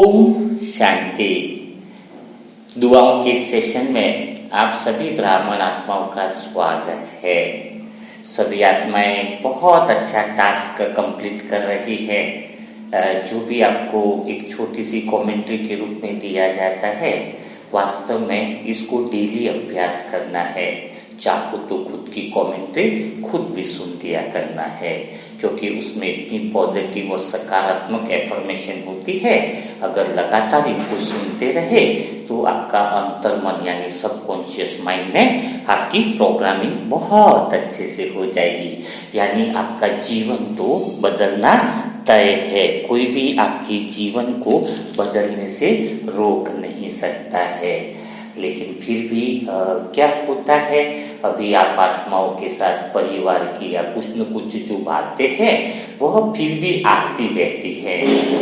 ओम शांति। दुआओं के सेशन में आप सभी ब्राह्मण आत्माओं का स्वागत है। सभी आत्माएं बहुत अच्छा टास्क कंप्लीट कर रही है। जो भी आपको एक छोटी सी कमेंट्री के रूप में दिया जाता है, वास्तव में इसको डेली अभ्यास करना है। चाहो तो खुद की कमेंट्री खुद भी सुन दिया करना है, क्योंकि उसमें इतनी पॉजिटिव और सकारात्मक एफर्मेशन होती है। अगर लगातार इनको सुनते रहे तो आपका अंतर्मन यानी सबकॉन्शियस माइंड में आपकी प्रोग्रामिंग बहुत अच्छे से हो जाएगी। यानी आपका जीवन तो बदलना तय है। कोई भी आपके जीवन को बदलने से रोक नहीं सकता है। लेकिन फिर भी क्या होता है, अभी आप आत्माओं के साथ परिवार की या कुछ न कुछ जो बातें हैं वह फिर भी आती रहती है।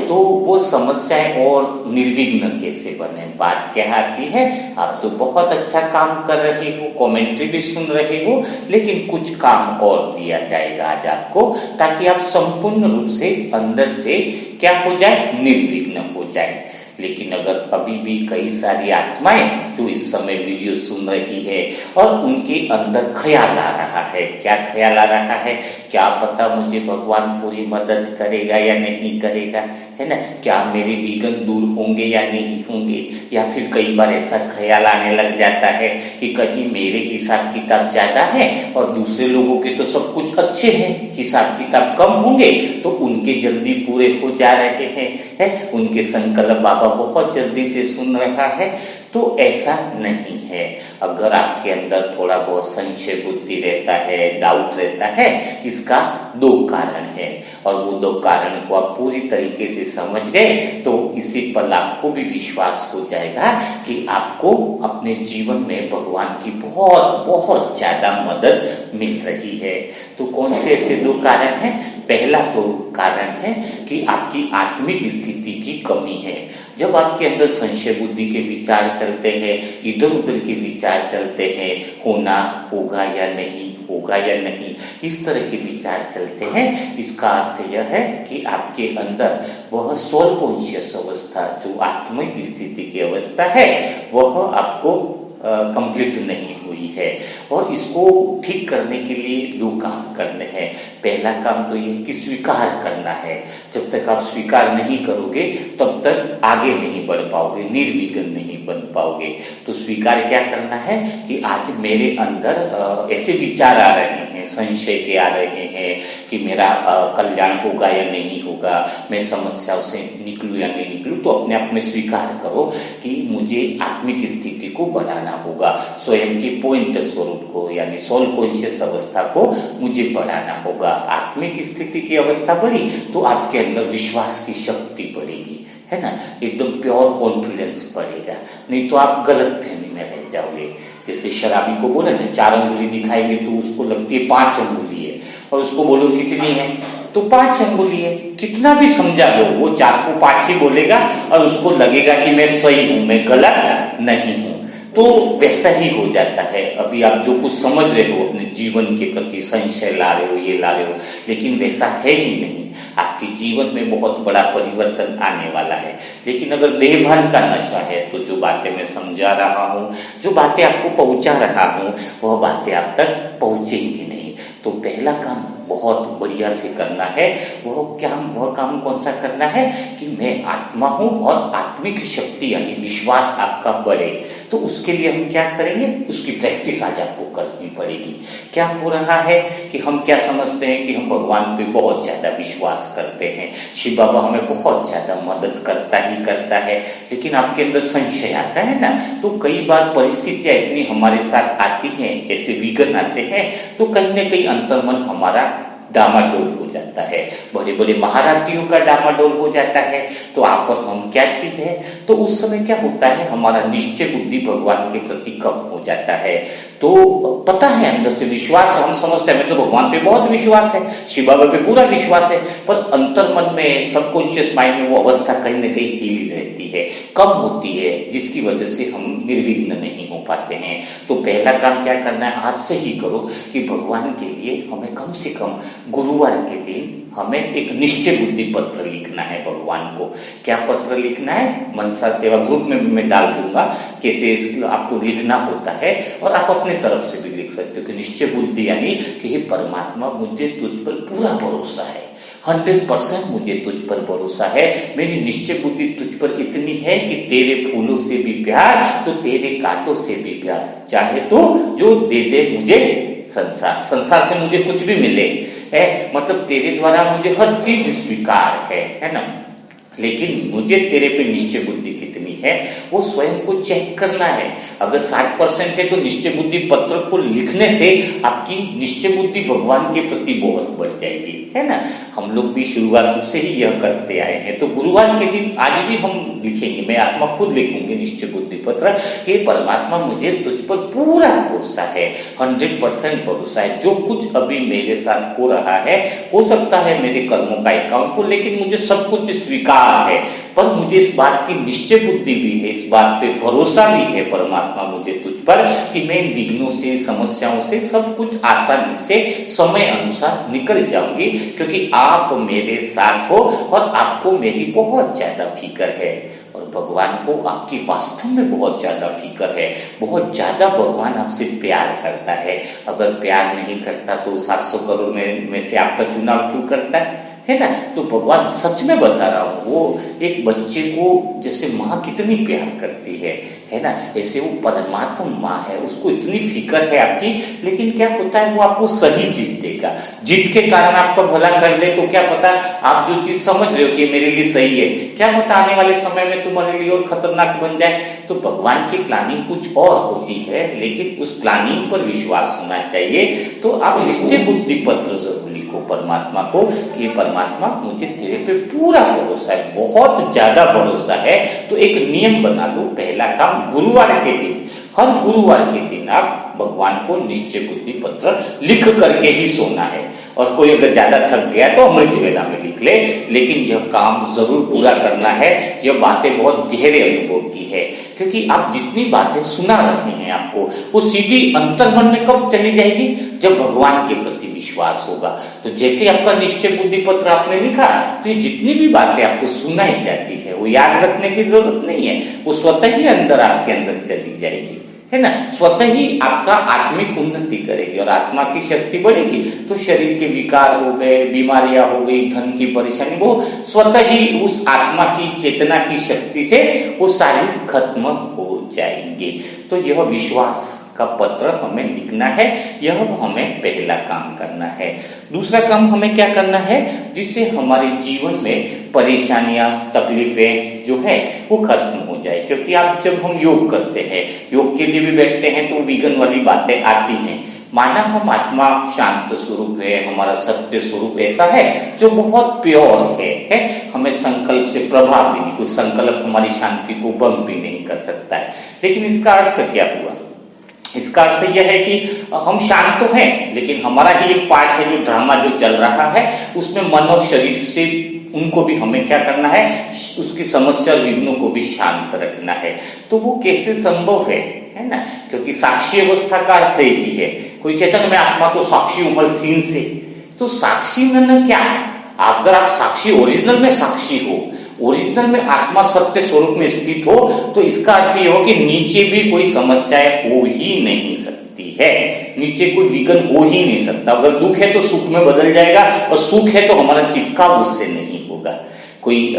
तो वो समस्याएं और निर्विघ्न कैसे बने। बात क्या आती है, आप तो बहुत अच्छा काम कर रहे हो, कमेंट्री भी सुन रहे हो, लेकिन कुछ काम और दिया जाएगा आज आपको, ताकि आप संपूर्ण रूप से अंदर से क्या हो जाए, निर्विघ्न हो जाए। लेकिन अगर अभी भी कई सारी आत्माएं जो इस समय वीडियो सुन रही है और उनके अंदर ख्याल आ रहा है, क्या ख्याल आ रहा है, क्या पता मुझे भगवान पूरी मदद करेगा या नहीं करेगा, है ना, क्या मेरे विघ्न दूर होंगे या नहीं होंगे। या फिर कई बार ऐसा ख्याल आने लग जाता है कि कहीं मेरे हिसाब किताब ज्यादा है और दूसरे लोगों के तो सब कुछ अच्छे हैं, हिसाब किताब कम होंगे तो उनके जल्दी पूरे हो जा रहे हैं, उनके संकल्प बाबा बहुत जल्दी से सुन रहा है। तो ऐसा नहीं है। अगर आपके अंदर थोड़ा बहुत संशय बुद्धि रहता है, डाउट रहता है, इसका दो कारण है। और वो दो कारण को आप पूरी तरीके से समझ गए तो इसी पल आपको भी विश्वास हो जाएगा कि आपको अपने जीवन में भगवान की बहुत बहुत ज्यादा मदद मिल रही है। तो कौन से ऐसे दो कारण हैं? पहला तो कारण है कि आपकी आत्मिक स्थिति की कमी है। जब आपके अंदर संशय बुद्धि के विचार चलते हैं, इधर उधर के विचार चलते हैं, होना होगा या नहीं, होगा या नहीं, इस तरह के विचार चलते हैं, इसका अर्थ यह है कि आपके अंदर वह सोल कॉन्शियस अवस्था, जो आत्मिक स्थिति की अवस्था है, वह आपको कंप्लीट नहीं हुई है। और इसको ठीक करने के लिए दो काम करने हैं। पहला काम तो यह कि स्वीकार करना है। जब तक आप स्वीकार नहीं करोगे तब तक आगे नहीं बढ़ पाओगे, निर्विघ्न नहीं बन पाओगे। तो स्वीकार क्या करना है कि आज मेरे अंदर ऐसे विचार आ रहे हैं, संशय के आ रहे हैं कि मेरा कल्याण होगा या नहीं होगा, मैं समस्याओं से निकलूं या नहीं निकलूं। तो अपने आप में स्वीकार करो कि मुझे आत्मिक स्थिति को बढ़ाना होगा, स्वयं के पॉइंट स्वरूप को यानी सोल कॉन्शियस अवस्था को मुझे बढ़ाना होगा। आत्मिक स्थिति की अवस्था बढ़ी तो आपके अंदर विश्वास की शक्ति बढ़ेगी, है ना, एकदम प्योर कॉन्फिडेंस बढ़ेगा। नहीं तो आप गलत फहमी में रह जाओगे। जैसे शराबी को बोले ना 4 अंगुली दिखाएंगे तो उसको लगती है 5 अंगुली है, और उसको बोलो कितनी है तो 5 अंगुली है। कितना भी समझा दो वो 4 को 5 ही बोलेगा और उसको लगेगा कि मैं सही हूं, मैं गलत नहीं हूं। तो वैसा ही हो जाता है। अभी आप जो कुछ समझ रहे हो अपने जीवन के प्रति, संशय ला रहे हो, ये ला रहे हो, लेकिन वैसा है ही नहीं। आपके जीवन में बहुत बड़ा परिवर्तन आने वाला है। लेकिन अगर देहभान का नशा है तो जो बातें मैं समझा रहा हूं, जो बातें आपको पहुंचा रहा हूं, वह बातें आप तक पहुंचेंगी नहीं। तो पहला काम बहुत बढ़िया से करना है। वह काम कौन सा करना है कि मैं आत्मा हूं और आत्मिक शक्ति यानी विश्वास आपका बढ़े। तो उसके लिए हम क्या करेंगे, उसकी प्रैक्टिस आज आपको करनी पड़ेगी। क्या हो रहा है कि हम क्या समझते हैं कि हम भगवान पे बहुत ज्यादा विश्वास करते हैं, शिव बाबा हमें बहुत ज्यादा मदद करता ही करता है, लेकिन आपके अंदर संशय आता है ना। तो कई बार परिस्थितियां इतनी हमारे साथ आती हैं, ऐसे विघ्न आते हैं, तो कहीं ना कहीं अंतर्मन हमारा डामाडोल हो जाता है, बड़े बड़े महारथियों का डामाडोल हो जाता है। तो आप और हम क्या चीज है, तो उस समय क्या होता है, हमारा निश्चय बुद्धि भगवान के प्रति कम हो जाता है। तो पता है अंदर से विश्वास, हम समझते हैं मैं तो भगवान पे बहुत विश्वास है, शिव बाबा पे पूरा विश्वास है, पर अंतर्मन में सबकॉन्शियस माइंड में वो अवस्था कहीं ना कहीं हिली रहती है, कम होती है, जिसकी वजह से हम निर्विघ्न नहीं हो पाते हैं। तो पहला काम क्या करना है, आज से ही करो कि भगवान के लिए हमें कम से कम गुरुवार के दिन हमें एक निश्चय बुद्धि पत्र लिखना है भगवान को। क्या पत्र लिखना है? मनसा सेवा ग्रुप में भी मैं डाल दूंगा कैसे आपको लिखना होता है, और आप अपने तरफ से भी लिख सकते हो कि निश्चय बुद्धि यानी कि हे परमात्मा, मुझे तुझ पर पूरा भरोसा है, 100% मुझे तुझ पर भरोसा है। मेरी निश्चय बुद्धि तुझ पर इतनी है कि तेरे फूलों से भी प्यार तो तेरे कांटों से भी प्यार, चाहे तो जो दे दे मुझे संसार से मुझे कुछ भी मिले है, मतलब तेरे द्वारा मुझे हर चीज स्वीकार है ना, लेकिन मुझे तेरे पे निश्चय बुद्धि कितनी है वो स्वयं को चेक करना है। अगर 60% है तो निश्चय बुद्धि पत्र को लिखने से आपकी निश्चय बुद्धि भगवान के प्रति बहुत बढ़ जाएगी, है ना। हम लोग भी शुरुआत से ही यह करते आए हैं। तो गुरुवार के दिन आज भी हम लिखेंगे, मैं आत्मा खुद लिखूंगी निश्चय बुद्धि पत्र कि परमात्मा मुझे तुझ पर पूरा भरोसा है, 100% भरोसा है। जो कुछ अभी मेरे साथ हो रहा है, हो सकता है मेरे कर्मों का अकाउंट हो, लेकिन मुझे सब कुछ स्वीकार है, पर मुझे इस बात की निश्चय बुद्धि भी है, इस बात पे भरोसा भी है परमात्मा मुझे तुझ पर कि मैं इन विघ्नों से, समस्याओं से सब कुछ आसानी से समय अनुसार निकल जाऊंगी, क्योंकि आप मेरे साथ हो और आपको मेरी बहुत ज्यादा फिक्र है। और भगवान को आपकी वास्तव में बहुत ज्यादा फिक्र है, बहुत ज्यादा भगवान आपसे प्यार करता है। अगर प्यार नहीं करता तो 700 करोड़ में से आपका चुनाव क्यों करता है ना। तो भगवान सच में बता रहा हूं, वो एक बच्चे को जैसे माँ कितनी प्यार करती है ना, ऐसे वो परमात्मा माँ है, उसको इतनी फिक्र है आपकी। लेकिन क्या होता है, वो आपको सही चीज देगा। जिद के कारण आपका भला कर दे तो क्या पता, आप जो चीज समझ रहे हो कि मेरे लिए सही है, क्या पता आने वाले समय में तुम्हारे लिए और खतरनाक बन जाए। तो भगवान की प्लानिंग कुछ और होती है, लेकिन उस प्लानिंग पर विश्वास होना चाहिए। तो आप निश्चय बुद्धि पत्र जरूर लिखो परमात्मा को कि परमात्मा मुझे तेरे पे पूरा भरोसा है, बहुत ज्यादा भरोसा है। तो एक नियम बना लो, पहला काम गुरुवार के दिन, हर गुरुवार के दिन आप भगवान को निश्चय बुद्धि पत्र लिख करके ही सोना है। और कोई अगर ज्यादा थक गया तो अमृत वेला में लिख ले, लेकिन यह काम जरूर पूरा करना है। यह बातें बहुत गहरे अनुभव की है, क्योंकि आप जितनी बातें सुना रहे हैं आपको, वो सीधी अंतर्मन में कब चली जाएगी, जब भगवान के प्रति विश्वास होगा। तो जैसे आपका निश्चय बुद्धि पत्र आपने लिखा, तो ये जितनी भी बातें आपको सुनाई जाती है वो याद रखने की जरूरत नहीं है, वो स्वतः ही अंदर आपके अंदर चली जाएगी, है ना। स्वतः ही आपका आत्मिक उन्नति करेगी और आत्मा की शक्ति बढ़ेगी। तो शरीर के विकार हो गए, बीमारियां हो गई, धन की परेशानी, वो स्वतः ही उस आत्मा की चेतना की शक्ति से वो सारी खत्म हो जाएंगे। तो यह विश्वास का पत्र हमें लिखना है, यह हमें पहला काम करना है। दूसरा काम हमें क्या करना है, जिससे हमारे जीवन में परेशानियां, तकलीफें जो है वो खत्म हो जाए। क्योंकि आप जब हम योग करते हैं, योग के लिए भी बैठते हैं, तो विघ्न वाली बातें आती हैं। माना हम आत्मा शांत स्वरूप है, हमारा सत्य स्वरूप ऐसा है जो बहुत प्योर है, हमें संकल्प से प्रभाव भी नहीं, कुछ संकल्प हमारी शांति को भंग भी नहीं कर सकता है। लेकिन इसका अर्थ क्या हुआ, इसका अर्थ यह है कि हम शांत तो हैं, लेकिन हमारा ही एक पार्ट है जो ड्रामा जो चल रहा है, उसमें मन और शरीर से उनको भी हमें क्या करना है, उसकी समस्या और विघ्नों को भी शांत रखना है। तो वो कैसे संभव है ना, क्योंकि साक्षी अवस्था का अर्थ एक ही है। कोई कहता है मैं आत्मा तो साक्षी हूं हर सीन से, तो साक्षी में क्या, अगर आप साक्षी ओरिजिनल में साक्षी हो, ओरिजिनल में आत्मा सत्य स्वरूप में स्थित हो, तो इसका अर्थ यह हो कि नीचे भी कोई समस्याएं हो ही नहीं सकती है, नीचे कोई विघ्न हो ही नहीं सकता। अगर दुख है तो सुख में बदल जाएगा, और सुख है तो हमारा चिपकाव उससे नहीं होगा। कोई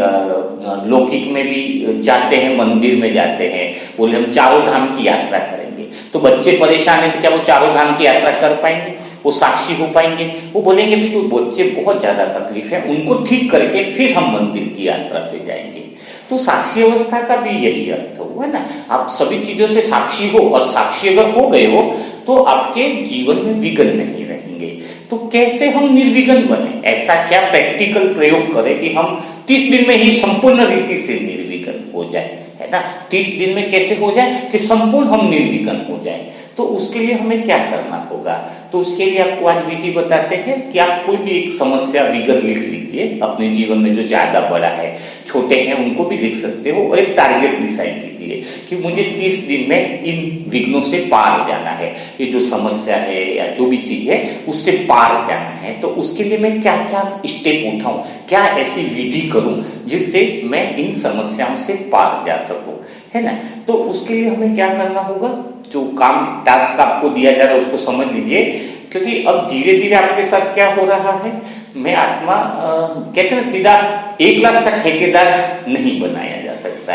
लौकिक में भी जाते हैं, मंदिर में जाते हैं, बोले हम चारों धाम की यात्रा करेंगे, तो बच्चे परेशान है तो क्या वो चारों धाम की यात्रा कर पाएंगे, वो साक्षी हो पाएंगे? वो बोलेंगे भी तो बच्चे बहुत ज्यादा तकलीफ है, उनको ठीक करके फिर हम मंदिर की यात्रा पे जाएंगे। तो साक्षी अवस्था का भी यही अर्थ हुआ ना, आप सभी चीजों से साक्षी हो, और साक्षी अगर हो गए हो तो आपके जीवन में विघ्न नहीं रहेंगे। तो कैसे हम निर्विघ्न बने, ऐसा क्या प्रैक्टिकल प्रयोग करें कि हम 30 दिन में ही संपूर्ण रीति से निर्विघ्न हो जाए, है ना। 30 दिन में कैसे हो जाए कि संपूर्ण हम निर्विघ्न हो जाए। तो उसके लिए हमें क्या करना होगा, तो उसके लिए आपको आज विधि बताते हैं कि आप कोई भी एक समस्या विगत लिख लीजिए अपने जीवन में, जो ज्यादा बड़ा है, छोटे हैं उनको भी लिख सकते हो, और एक टारगेट डिसाइड कीजिए कि मुझे 30 दिन में इन विघ्नों से पार जाना है, ये जो समस्या है या जो भी चीज है उससे पार जाना है। तो उसके लिए मैं क्या क्या स्टेप उठाऊं, क्या ऐसी विधि करूं जिससे मैं इन समस्याओं से पार जा सकूं, है ना। तो उसके लिए हमें क्या करना होगा, जो काम टास्क आपको दिया जा रहा है उसको समझ लीजिए, क्योंकि अब धीरे धीरे आपके साथ क्या हो रहा है, मैं आत्मा कहते हैं सीधा एक क्लास का ठेकेदार नहीं बनाया जा सकता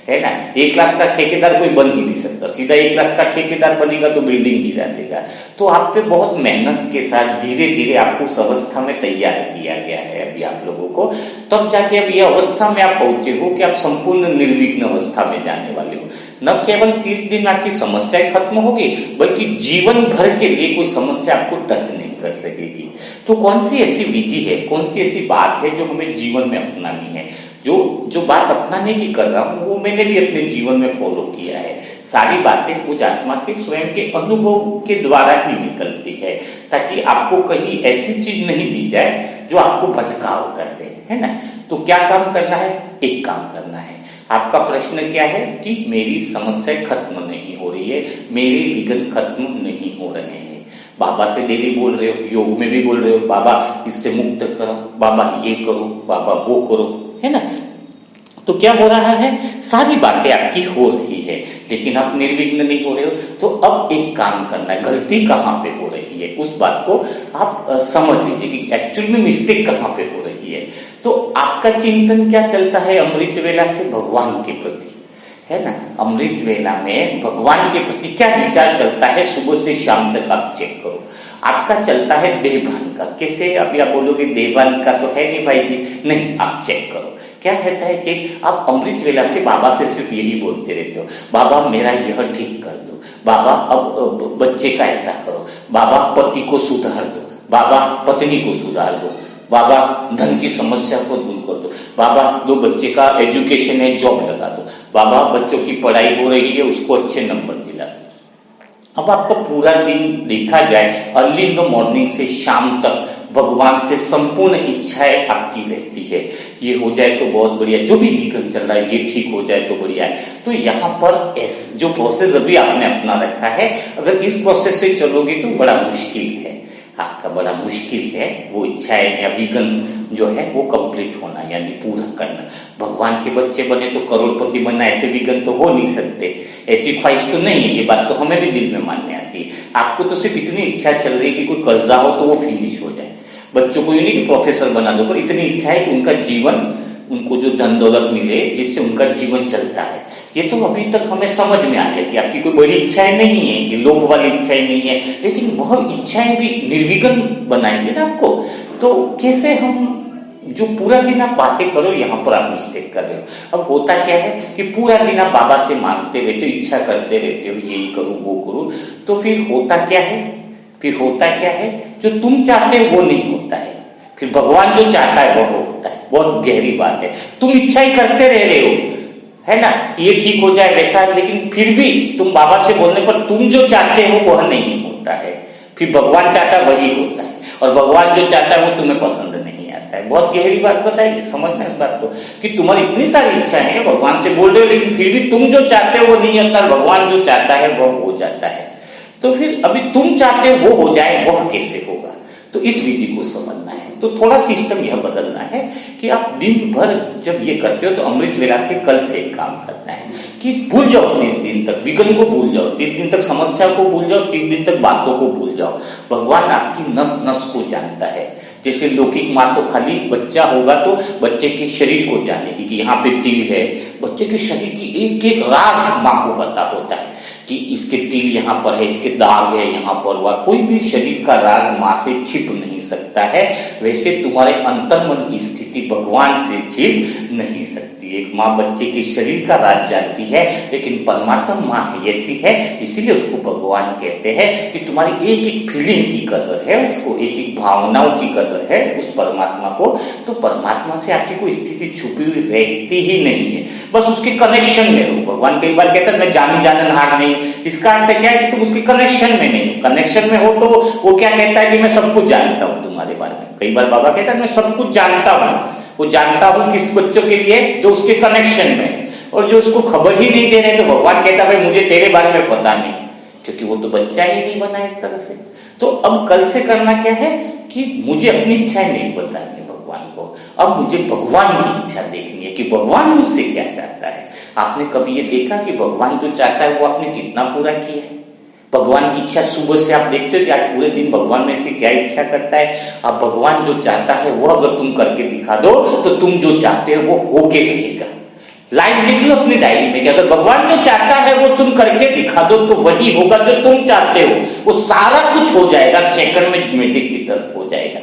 है ना। एक क्लास का ठेकेदार कोई बन ही नहीं सकता, सीधा एक क्लास का ठेकेदार बनेगा तो बिल्डिंग गिरा देगा। तो आप पे बहुत मेहनत के साथ धीरे धीरे आपको उस अवस्था में तैयार किया गया है अभी आप लोगों को, तब जाके अब ये अवस्था में आप पहुंचे हो कि आप संपूर्ण निर्विघ्न अवस्था में जाने वाले हो। न केवल 30 दिन में आपकी समस्याएं खत्म होगी, बल्कि जीवन भर के लिए कोई समस्या आपको टच नहीं कर सकेगी। तो कौन सी ऐसी विधि है, कौन सी ऐसी बात है जो हमें जीवन में अपनानी है। जो बात अपनाने की कर रहा हूं वो मैंने भी अपने जीवन में फॉलो किया है। सारी बातें कुछ आत्मा के स्वयं के अनुभव के द्वारा ही निकलती है, ताकि आपको कहीं ऐसी चीज नहीं दी जाए जो आपको भटकाव कर दे, है ना। तो क्या काम करना है, एक काम करना है। आपका प्रश्न क्या है कि मेरी समस्या खत्म नहीं हो रही है, मेरे विघ्न खत्म नहीं हो रहे हैं। बाबा से डेली बोल रहे हो, योग में भी बोल रहे हो, बाबा इससे मुक्त करो, बाबा ये करो, बाबा वो करो, है ना। तो क्या हो रहा है, सारी बातें आपकी हो रही है, लेकिन आप निर्विघ्न नहीं हो रहे हो। तो अब एक काम करना है, गलती कहाँ पे हो रही है उस बात को आप समझ लीजिए कि एक्चुअल में मिस्टेक कहाँ पे हो रही है। तो आपका चिंतन क्या चलता है अमृत वेला से भगवान के प्रति, है ना। अमृत वेला में भगवान के प्रति क्या विचार चलता है, सुबह से शाम तक आप चेक करो। आपका चलता है देहभान का, कैसे। अभी आप बोलोगे देहभान का तो है नहीं भाई जी, नहीं, आप चेक करो क्या कहता है चेक। आप अमृत वेला से बाबा से सिर्फ यही बोलते रहते हो, बाबा मेरा यह ठीक कर दो, बाबा अब बच्चे का ऐसा करो, बाबा पति को सुधार दो, बाबा पत्नी को सुधार दो, बाबा धन की समस्या को दूर कर दो, बाबा दो बच्चे का एजुकेशन है जॉब लगा दो, बाबा बच्चों की पढ़ाई हो रही है उसको अच्छे नंबर दिला दो। अब आपका पूरा दिन देखा जाए अर्ली इन द मॉर्निंग से शाम तक भगवान से संपूर्ण इच्छाएं आपकी रहती है। ये हो जाए तो बहुत बढ़िया, जो भी विघ्न चल रहा है ये ठीक हो जाए तो बढ़िया है। तो यहाँ पर जो प्रोसेस अभी आपने अपना रखा है, अगर इस प्रोसेस से चलोगे तो बड़ा मुश्किल है, आपका बड़ा मुश्किल है वो इच्छाएं या विघ्न जो है वो कंप्लीट होना, यानी पूरा करना। भगवान के बच्चे बने तो करोड़पति बनना, ऐसे विघ्न तो हो नहीं सकते, ऐसी ख्वाहिश तो नहीं है। ये बात तो हमें भी दिल में मानने आती है। आपको तो सिर्फ इतनी इच्छा चल रही है कि कोई कर्जा हो तो वो फिनिश हो जाए, बच्चों को ये नहीं कि प्रोफेसर बना दो, पर इतनी इच्छा है कि उनका जीवन, उनको जो धन दौलत मिले जिससे उनका जीवन चलता है। ये तो अभी तक हमें समझ में आ गया कि आपकी कोई बड़ी इच्छाएं नहीं है, कि लोभ वाली इच्छाएं नहीं है, लेकिन वह इच्छाएं भी निर्विघ्न बनाएंगे ना आपको। तो कैसे हम, जो पूरा दिन आप बातें करो, यहाँ पर आप मिस्टेक कर रहे हो। अब होता क्या है कि पूरा दिन आप बाबा से मांगते रहते हो, इच्छा करते रहते हो, यही करूं वो करूं, तो फिर होता क्या है, जो तुम चाहते हो वो नहीं होता है, फिर भगवान जो चाहता है वह होता है। बहुत गहरी बात है। तुम इच्छा ही करते रह रहे हो, है ना, ये ठीक हो जाए वैसा, लेकिन फिर भी तुम बाबा से बोलने पर तुम जो चाहते हो वह नहीं होता है, फिर भगवान चाहता है वही होता है, और भगवान जो चाहता है वो तुम्हें पसंद नहीं आता है। बहुत गहरी बात बताइए, समझना इस बात को कि तुम्हारी इतनी सारी इच्छा है, भगवान से बोल रहे हो, लेकिन फिर भी तुम जो चाहते हो वो नहीं होता, भगवान जो चाहता है वह हो जाता है। तो फिर अभी तुम चाहते हो वो हो जाए, वह कैसे होगा। तो इस विधि को समझना है। तो थोड़ा सिस्टम यह बदलना है कि आप दिन भर जब ये करते हो तो अमृत वेला से कल से एक काम करना है कि भूल जाओ 30 दिन तक, विघ्न को भूल जाओ, 30 दिन तक समस्या को भूल जाओ, 30 दिन तक बातों को भूल जाओ। भगवान आपकी नस नस को जानता है। जैसे लौकिक माँ तो खाली बच्चा होगा तो बच्चे के शरीर को जानेगी कि यहाँ पे तिल है, बच्चे के शरीर की एक एक राज माँ को पता होता है कि इसके तिल यहाँ पर है, इसके दाग है यहाँ पर, हुआ कोई भी शरीर का राज माँ से छिप नहीं सकता है, वैसे तुम्हारे अंतर्मन की स्थिति भगवान से छिप नहीं सकती। एक माँ बच्चे के शरीर का राज जानती है, लेकिन परमात्मा माँ ऐसी है, इसीलिए उसको भगवान कहते हैं कि तुम्हारी एक एक फीलिंग की कदर है, उसको एक एक भावनाओं की कदर है उस परमात्मा को। तो परमात्मा से आपकी कोई स्थिति छुपी हुई रहती ही नहीं है, बस उसके कनेक्शन में हो। भगवान कई बार कहते हैं मैं जानी जाननहार नहीं, इसका अर्थ क्या है कि तुम उसके कनेक्शन में नहीं हो। कनेक्शन में हो तो वो क्या कहता है कि मैं सब कुछ जानता हूं तुम्हारे बारे में। कई बार बाबा कहता है मैं सब कुछ जानता हूं। वो जानता हूं किस बच्चों के लिए, जो उसके कनेक्शन में है, और जो उसको खबर ही नहीं दे रहे तो भगवान कहता है भाई मुझे तेरे बारे में पता नहीं, क्योंकि वो तो बच्चा ही नहीं बना एक तरह से। तो अब कल से करना क्या है कि मुझे अपनी इच्छाएं नहीं बतानी भगवान को, अब मुझे भगवान की इच्छा देखनी है कि भगवान मुझसे क्या चाहता है। आपने कभी ये देखा कि भगवान जो चाहता है वो आपने कितना पूरा किया है? भगवान की इच्छा सुबह से आप देखते हो कि आज पूरे दिन भगवान में से क्या इच्छा करता है। अब भगवान जो चाहता है वो अगर तुम करके दिखा दो तो तुम जो चाहते हो वो होके रहेगा। लाइन लिख लो अपनी डायरी में कि अगर भगवान जो चाहता है वो तुम करके दिखा दो तो वही होगा जो तुम चाहते हो, वो सारा कुछ हो जाएगा, सेकंड में मैजिक की तरह हो जाएगा।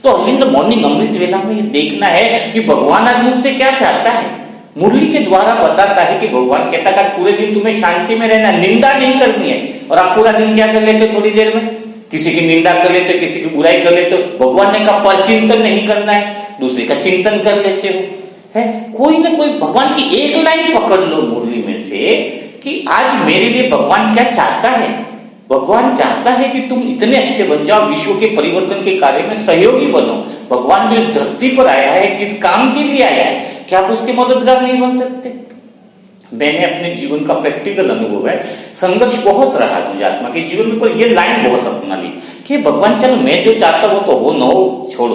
तो अर्ली इन द मॉर्निंग अमृत वेला में ये देखना है कि भगवान आज मुझसे क्या चाहता है। मुरली के द्वारा बताता है कि भगवान कहता है पूरे दिन तुम्हें शांति में रहना, निंदा नहीं करनी है। और आप पूरा दिन क्या कर लेते हो? थोड़ी देर में किसी की निंदा कर लेते हो, किसी की बुराई कर लेते हो। भगवान ने कहा पर चिंतन नहीं करना है, दूसरे का चिंतन कर लेते हो। है कोई ना कोई भगवान की एक लाइन पकड़ लो मुरली में से कि आज मेरे लिए भगवान क्या चाहता है। भगवान चाहता है कि तुम इतने अच्छे बन जाओ, विश्व के परिवर्तन के कार्य में सहयोगी बनो। भगवान जो इस धरती पर आया है किस काम के लिए आया है, क्या आप उसके मददगार नहीं बन सकते? मैंने अपने जीवन का प्रैक्टिकल अनुभव है, संघर्ष बहुत रहा मुझे आत्मा के जीवन में, पर ये लाइन बहुत अपना ली कि भगवान चलो मैं जो चाहता हूं वो तो हो न हो, छोड़ो,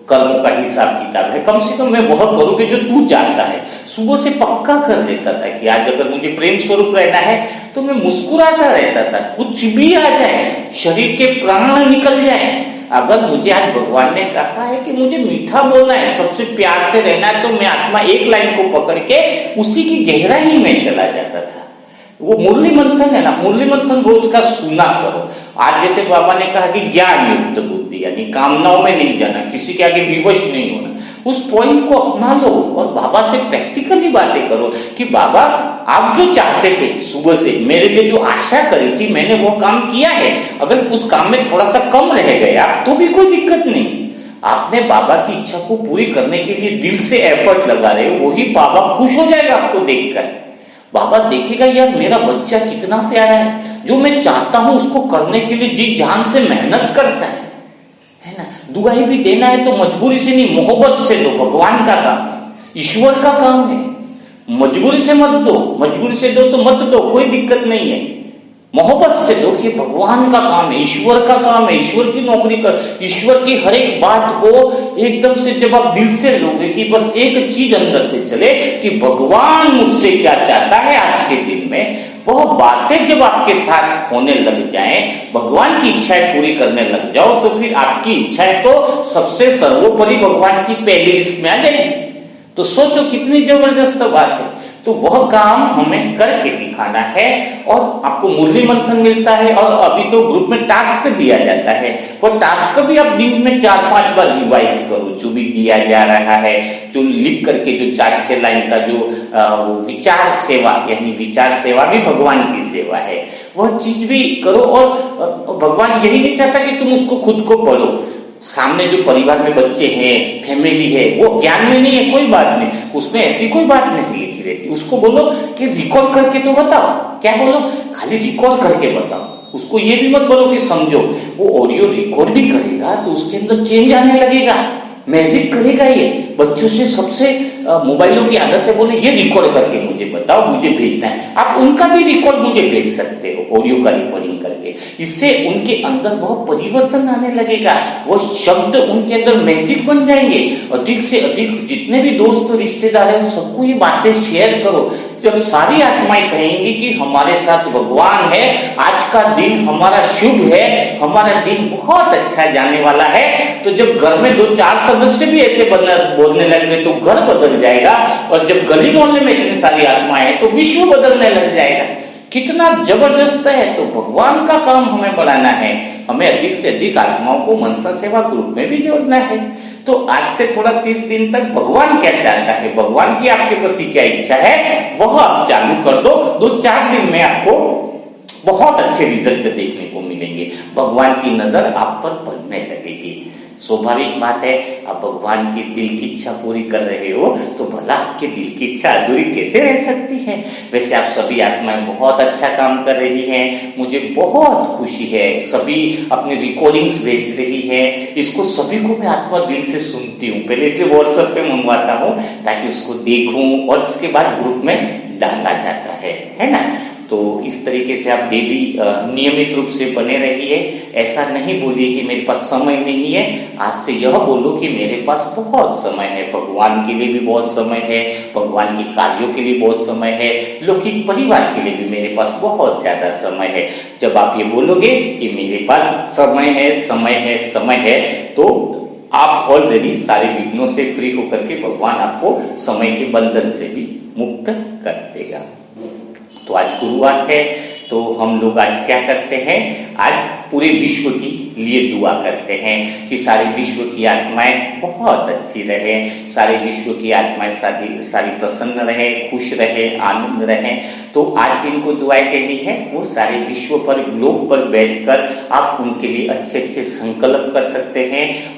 कर्मों का हिसाब किताब है, कम से कम मैं वह करूं कि जो तू चाहता है। सुबह से पक्का कर लेता था कि आज अगर मुझे प्रेम स्वरूप रहना है तो मैं मुस्कुराता रहता था, कुछ भी आ जाए, शरीर के प्राण निकल जाए। अगर मुझे आज भगवान ने कहा है कि मुझे मीठा बोलना है, सबसे प्यार से रहना है, तो मैं आत्मा एक लाइन को पकड़ के उसी की गहराई में चला जाता था। वो मुरली मंथन है ना, मुरली मंथन रोज का सुना करो। आज जैसे बाबा ने कहा कि ज्ञान युक्त बुद्धि, यानी कामनाओं में नहीं जाना, किसी के आगे विवश नहीं होना, उस पॉइंट को अपना लो और बाबा से प्रैक्टिकली बातें करो कि बाबा आप जो चाहते थे सुबह से, मेरे लिए जो आशा करी थी, मैंने वो काम किया है। अगर उस काम में थोड़ा सा कम रह गया तो भी कोई दिक्कत नहीं, आपने बाबा की इच्छा को पूरी करने के लिए दिल से एफर्ट लगा रहे हो, वही बाबा खुश हो जाएगा आपको देखकर। बाबा देखेगा यार मेरा बच्चा कितना प्यारा है, जो मैं चाहता हूं उसको करने के लिए जी जान से मेहनत करता है ना। दुआई भी देना है तो मजबूरी से नहीं, मोहब्बत से दो, भगवान का काम है, ईश्वर का काम है। मजबूरी से मत दो, मजबूरी से दो तो मत दो, कोई दिक्कत नहीं है। मोहब्बत से दो कि भगवान का काम है, ईश्वर का काम है, ईश्वर की नौकरी कर, ईश्वर की हर एक बात को एकदम से जब आप दिल से लोगे कि बस एक चीज अंदर से चले कि भगवान मुझसे क्या चाहता है आज के दिन में, वह बातें जब आपके साथ होने लग जाएं, भगवान की इच्छाएं पूरी करने लग जाओ, तो फिर आपकी इच्छाएं तो सबसे सर्वोपरि भगवान की पहली लिस्ट में आ जाएगी। तो सोचो कितनी जबरदस्त बात है। तो वह काम हमें करके दिखाना है और आपको मुरली मंथन मिलता है और अभी तो ग्रुप में टास्क दिया जाता है, वो टास्क भी आप दिन में 4-5 बार रिवाइज करो, जो भी दिया जा रहा है, जो लिख करके जो 4-6 लाइन का जो विचार सेवा, यानी विचार सेवा भी भगवान की सेवा है, वह चीज भी करो। और भगवान यही नहीं चाहता कि तुम उसको खुद को पढ़ो, सामने जो परिवार में बच्चे हैं, फैमिली है, वो ज्ञान में नहीं है, कोई बात नहीं, उसमें ऐसी कोई बात नहीं लिखी रहती। उसको बोलो कि रिकॉर्ड करके तो बताओ, क्या बोलो, खाली रिकॉर्ड करके बताओ। उसको ये भी मत बोलो कि समझो, वो ऑडियो रिकॉर्ड भी करेगा तो उसके अंदर चेंज आने लगेगा, मैजिक करेगा। ये बच्चों से सबसे मोबाइलों की आदत है, बोले ये रिकॉर्ड करके मुझे बताओ, मुझे भेजना है। आप उनका भी रिकॉर्ड मुझे भेज सकते हो, ऑडियो का रिकॉर्डिंग करके। इससे उनके अंदर वह परिवर्तन आने लगेगा, वो शब्द उनके अंदर मैजिक बन जाएंगे। अधिक से अधिक जितने भी दोस्त रिश्तेदार हैं, सबको ये बातें शेयर करो। जब सारी आत्माएं कहेंगी कि हमारे साथ भगवान है, आज का दिन हमारा शुभ है, हमारा दिन बहुत अच्छा जाने वाला है, तो जब घर में 2-4 सदस्य भी ऐसे बोलने लग गए तो घर बदल जाएगा। और जब गली मोहल्ले में इतनी सारी आत्माएं हैं तो विश्व बदलने लग जाएगा। कितना जबरदस्त है। तो भगवान का काम हमें बढ़ाना है, हमें अधिक से अधिक आत्माओं को मनसा सेवा ग्रुप में भी जोड़ना है। तो आज से थोड़ा 30 दिन तक भगवान क्या चाहता है, भगवान की आपके प्रति क्या इच्छा है, वह आप चालू कर दो। 2-4 दिन में आपको बहुत अच्छे रिजल्ट देखने को मिलेंगे। भगवान की नजर आप पर पड़ने लगेगी। स्वाभाविक बात है, आप भगवान की दिल की इच्छा पूरी कर रहे हो तो भला आपके दिल की इच्छा अधूरी कैसे रह सकती है। वैसे आप सभी आत्माएं बहुत अच्छा काम कर रही हैं, मुझे बहुत खुशी है। सभी अपनी रिकॉर्डिंग्स भेज रही है, इसको सभी को मैं आत्मा दिल से सुनती हूँ। पहले इसलिए व्हाट्सएप पे मंगवाता हूँ ताकि उसको देखूं और उसके बाद ग्रुप में डाला जाता है ना। तो इस तरीके से आप डेली नियमित रूप से बने रहिए। ऐसा नहीं बोलिए कि मेरे पास समय नहीं है, आज से यह बोलो कि मेरे पास बहुत समय है, भगवान के लिए भी बहुत समय है, भगवान के कार्यों के लिए बहुत समय है, लौकिक परिवार के लिए भी मेरे पास बहुत ज्यादा समय है। जब आप ये बोलोगे कि मेरे पास समय है, समय है, समय है, तो आप ऑलरेडी सारे विघ्नों से फ्री होकर के भगवान आपको समय के बंधन से भी मुक्त कर देगा। तो आज गुरुवार है, तो हम लोग आज क्या करते हैं, आज पूरे विश्व की लिए दुआ करते हैं कि सारे विश्व की आत्माएं बहुत अच्छी रहे, सारे विश्व की आत्माएं सारी प्रसन्न रहे, खुश रहे, आनंद रहे। तो आज जिनको दुआएं देनी है वो सारे विश्व पर, ग्लोब पर बैठकर आप उनके लिए अच्छे अच्छे संकल्प कर सकते हैं,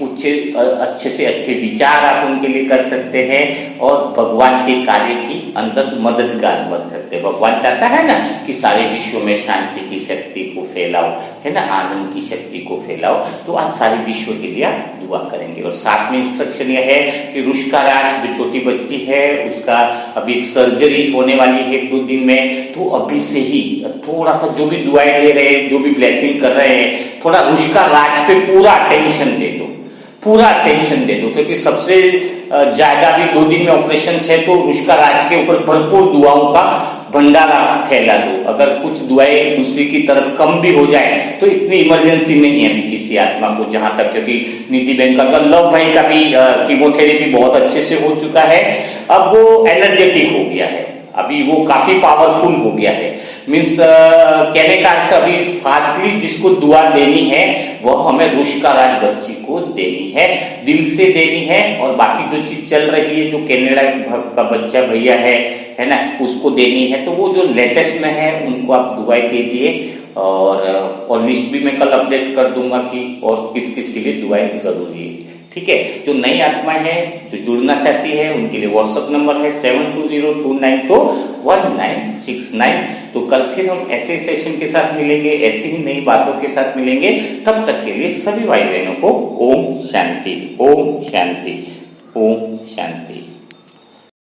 अच्छे से अच्छे विचार आप उनके लिए कर सकते हैं और भगवान के कार्य की अंदर मददगार बन सकते हैं। भगवान चाहता है ना कि सारे विश्व में शांति की शक्ति को फैलाओ, है ना, आनंद की शक्ति को फैलाओ। तो आज सारे विश्व के लिए आप दुआ करेंगे। और साथ में इंस्ट्रक्शन यह है कि रुष्का राज जो छोटी बच्ची है उसका अभी सर्जरी होने वाली है 1-2 दिन में, तो अभी से ही थोड़ा सा जो भी दुआएं दे रहे हैं, जो भी ब्लेसिंग कर रहे हैं, थोड़ा रुष्का राज पे पूरा अटेंशन दे दो, पूरा अटेंशन दे दो, क्योंकि सबसे ज्यादा भी 2 दिन में ऑपरेशन है। तो रुष्का राज के ऊपर भरपूर दुआओं का भंडारा फैला दो। अगर कुछ दुआएं दूसरी की तरफ कम भी हो जाए तो इतनी इमरजेंसी नहीं है अभी किसी आत्मा को, जहां तक, क्योंकि निधि बहन का, लव भाई का भी कीमोथेरेपी बहुत अच्छे से हो चुका है, अब वो एनर्जेटिक हो गया है, अभी वो काफी पावरफुल हो गया है। मीन्स कहने का अर्थ अभी फास्टली जिसको दुआ देनी है वह हमें रुष्का राज बच्ची को देनी है, दिल से देनी है। और बाकी जो चीज चल रही है, जो कनाडा का बच्चा भैया है ना, उसको देनी है। तो वो जो लेटेस्ट में है उनको आप दुआएं दीजिए और लिस्ट भी मैं कल अपडेट कर दूंगा कि और किस किस के लिए दुआएं जरूरी है। ठीक है, जो नई आत्माएं हैं जो जुड़ना चाहती है उनके लिए व्हाट्सएप नंबर है 7202921969। तो कल फिर हम ऐसे सेशन के साथ मिलेंगे, ऐसी ही नई बातों के साथ मिलेंगे। तब तक के लिए सभी भाई बहनों को ओम शांति, ओम शांति, ओम शांति।